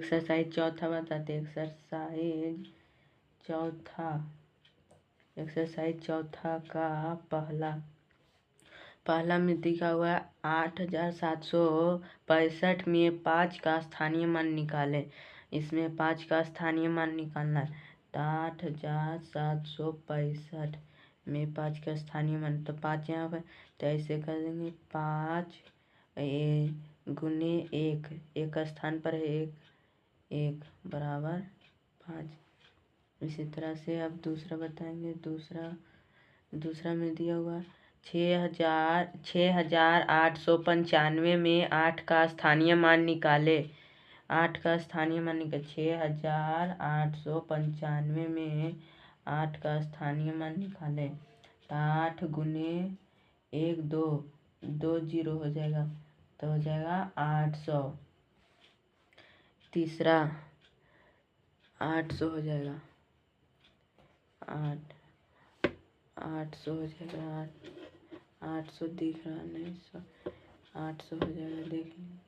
Exercise चौथा बताते। Exercise चौथा का पहला में दिखा हुआ है 8765 में 5 का स्थानीय मान निकाले। इसमें 5 का स्थानीय मान निकालना है। तो 8765 में 5 का स्थानीय मान, तो 5 यहाँ पर, तो ऐसे कर देंगे 5 गुने 1, एक स्थान पर है 1 बराबर 5। इसी तरह से अब दूसरा बताएंगे। दूसरा में दिया हुआ 6895 में 8 का स्थानीय मान निकाले। 8 का स्थानीय मान निकाले 6895 में 8 का स्थानीय मान निकाले। तो 8 गुने 1 2 जीरो हो जाएगा, तो हो जाएगा 800। तीसरा 800 हो जाएगा, 800 हो जाएगा। 800 दिख रहा नहीं, 800 हो जाएगा, देखेंगे।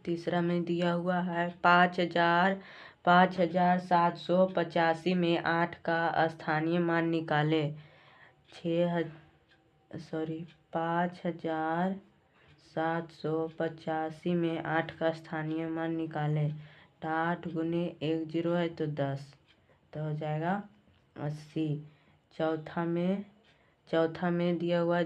तीसरा में दिया हुआ है 5785 में 8 का स्थानीय मान निकाले। 5785 में 8 का स्थानीय मान निकाले। तो 8 गुने 1 जीरो है तो 10, तो हो जाएगा 80। चौथा में दिया हुआ है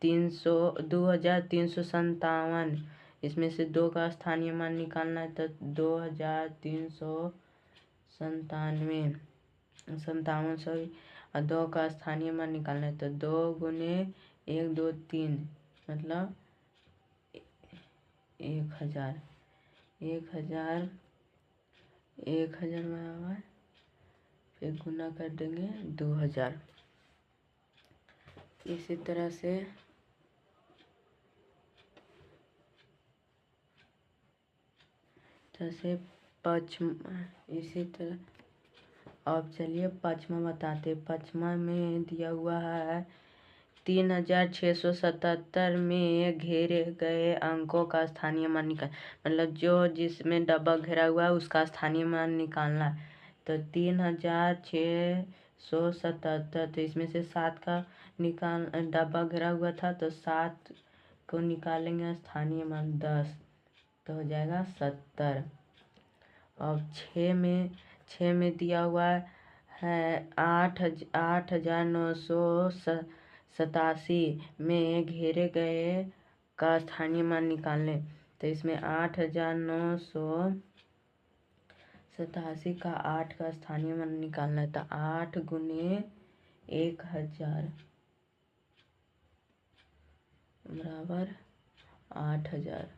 2357। इसमें से 2 का स्थानीय मान निकालना है। तो 2357 सॉरी, और 2 का स्थानीय मान निकालना है। तो 2 गुने 1 2 3 मतलब 1000 बराबर, फिर गुना कर देंगे 2000। इसी तरह से इसी तरह अब चलिए पचमा बताते। पचमा में दिया हुआ है 3677 में घेरे गए अंकों का स्थानीय मान निकाल, मतलब जो जिसमें डब्बा घेरा हुआ है उसका स्थानीय मान निकालना है। तो 3677, तो इसमें से 7 का डब्बा घेरा हुआ था, तो 7 को निकालेंगे स्थानीय मान 10, तो हो जाएगा 70। अब 6 में दिया हुआ है 8987 में घेरे गए का स्थानीय मान निकालने। तो इसमें 8987 का 8 का स्थानीय मान निकालना है। तो 8 गुने 1000 बराबर 8000।